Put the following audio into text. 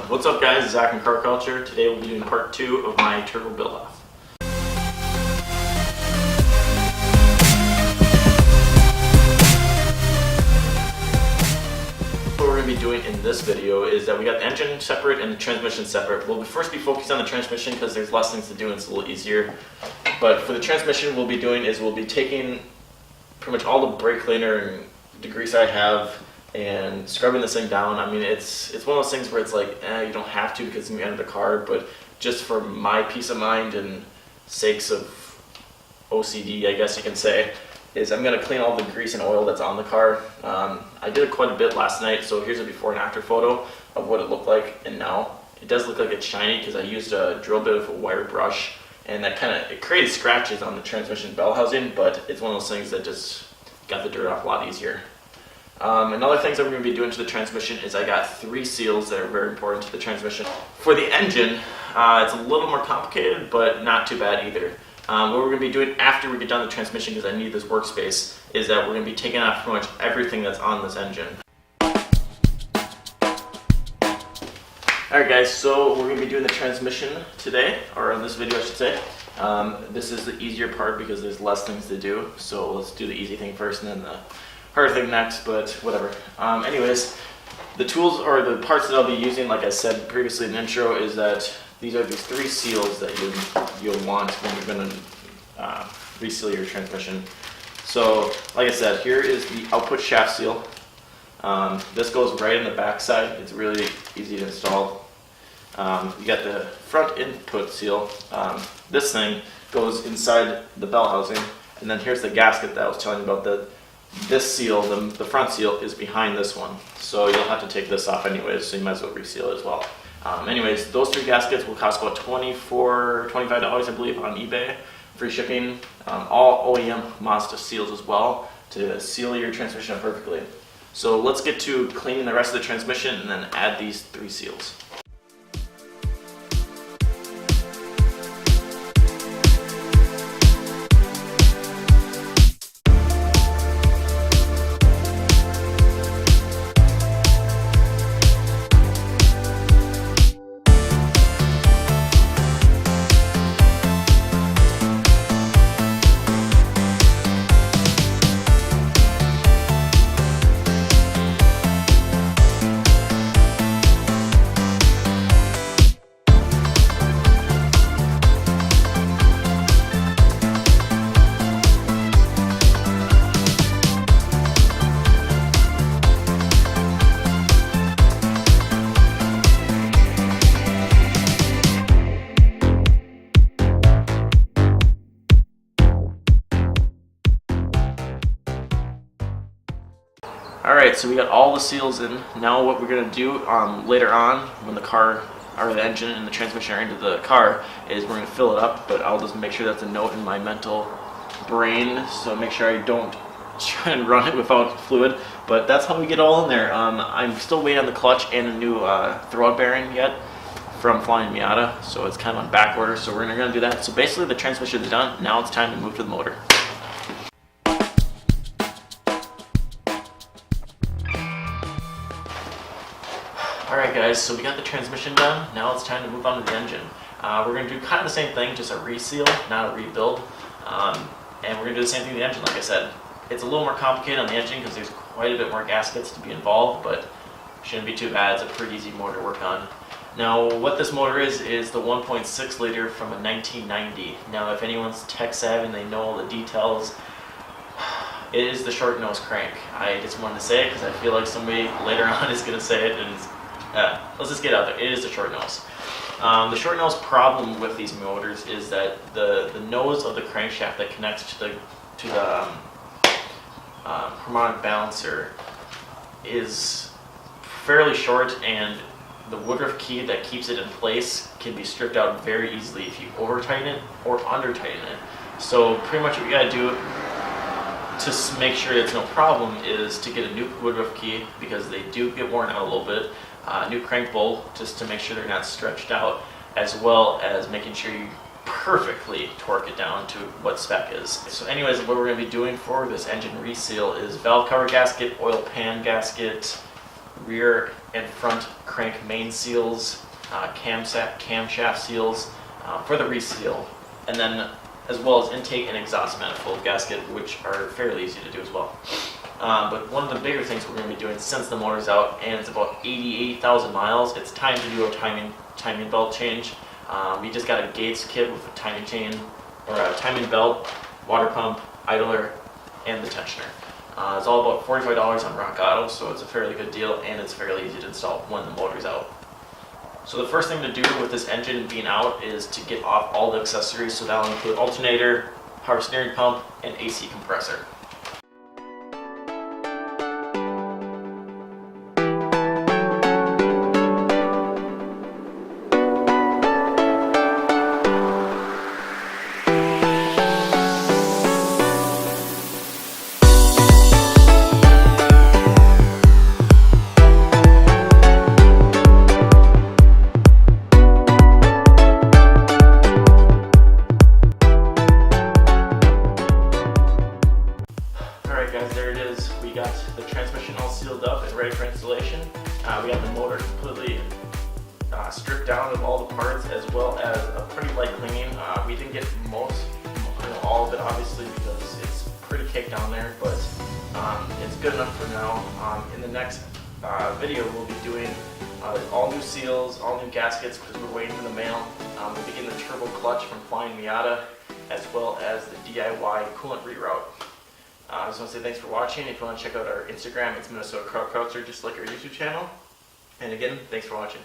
What's up guys, Zach and Car Culture. Today we'll be doing part 2 of my turbo build off. What we're going to be doing in this video is that we got the engine separate and the transmission separate. We'll first be focused on the transmission because there's less things to do and it's a little easier. But for the transmission, we'll be doing is we'll be taking pretty much all the brake cleaner and the grease I have and scrubbing this thing down. I mean, it's one of those things where it's like, you don't have to because it's gonna be under the car, but just for my peace of mind and sakes of OCD, I guess you can say, is I'm gonna clean all the grease and oil that's on the car. I did it quite a bit last night, so here's a before and after photo of what it looked like, and now it does look like it's shiny because I used a drill bit of a wire brush, and that it created scratches on the transmission bell housing, but it's one of those things that just got the dirt off a lot easier. Another things that we're going to be doing to the transmission is I got 3 seals that are very important to the transmission. For the engine, it's a little more complicated, but not too bad either. What we're going to be doing after we get done the transmission, because I need this workspace, is that we're going to be taking off pretty much everything that's on this engine. Alright guys, so we're going to be doing the transmission today, or in this video I should say. This is the easier part because there's less things to do, so let's do the easy thing first and then the harder thing next, but whatever. Anyways, the tools or the parts that I'll be using, like I said previously in the intro, is that these are these 3 seals that you'll want when you're going to reseal your transmission. So, like I said, here is the output shaft seal. This goes right in the back side. It's really easy to install. You got the front input seal. This thing goes inside the bell housing, and then here's the gasket that I was telling you about. This seal, the front seal, is behind this one, so you'll have to take this off anyways, so you might as well reseal it as well. Anyways, those 3 gaskets will cost about $25 I believe on eBay, free shipping. All OEM Mazda seals as well to seal your transmission perfectly. So let's get to cleaning the rest of the transmission and then add these 3 seals. Alright, so we got all the seals in. Now what we're going to do later on, when the car, or the engine and the transmission are into the car, is we're going to fill it up, but I'll just make sure that's a note in my mental brain, so make sure I don't try and run it without fluid. But that's how we get all in there. I'm still waiting on the clutch and a new throwout bearing yet from Flying Miata, so it's kind of on back order, so we're going to do that. So basically the transmission is done. Now it's time to move to the motor. Alright guys, so we got the transmission done. Now it's time to move on to the engine. We're going to do kind of the same thing, just a reseal, not a rebuild. And we're going to do the same thing with the engine, like I said. It's a little more complicated on the engine because there's quite a bit more gaskets to be involved, but shouldn't be too bad. It's a pretty easy motor to work on. Now what this motor is the 1.6 liter from a 1990. Now if anyone's tech savvy and they know all the details, it is the short nose crank. I just wanted to say it because I feel like somebody later on is going to say it, and let's just get out there. It is the short nose. The short nose problem with these motors is that the nose of the crankshaft that connects to the harmonic balancer is fairly short, and the woodruff key that keeps it in place can be stripped out very easily if you over tighten it or under tighten it. So pretty much what you gotta do to make sure it's no problem is to get a new woodruff key, because they do get worn out a little bit, new crank bolt just to make sure they're not stretched out, as well as making sure you perfectly torque it down to what spec is. So anyways, what we're going to be doing for this engine reseal is valve cover gasket, oil pan gasket, rear and front crank main seals, camshaft seals for the Reseal, and then as well as intake and exhaust manifold gasket, which are fairly easy to do as well. But one of the bigger things we're going to be doing since the motor's out and it's about 88,000 miles, it's time to do a timing belt change. We just got a Gates kit with a timing chain, or a timing belt, water pump, idler, and the tensioner. It's all about $45 on Rock Auto, so it's a fairly good deal and it's fairly easy to install when the motor's out. So the first thing to do with this engine being out is to get off all the accessories, so that'll include alternator, power steering pump, and AC compressor. Guys, there it is. We got the transmission all sealed up and ready for installation. We got the motor completely stripped down of all the parts, as well as a pretty light cleaning. We didn't get all of it obviously because it's pretty caked down there, but it's good enough for now. In the next video we'll be doing all new seals, all new gaskets because we're waiting for the mail. We'll be getting the turbo clutch from Flying Miata, as well as the DIY coolant reroute. I just want to say thanks for watching. If you want to check out our Instagram, it's Minnesota Krautzer, just like our YouTube channel. And again, thanks for watching.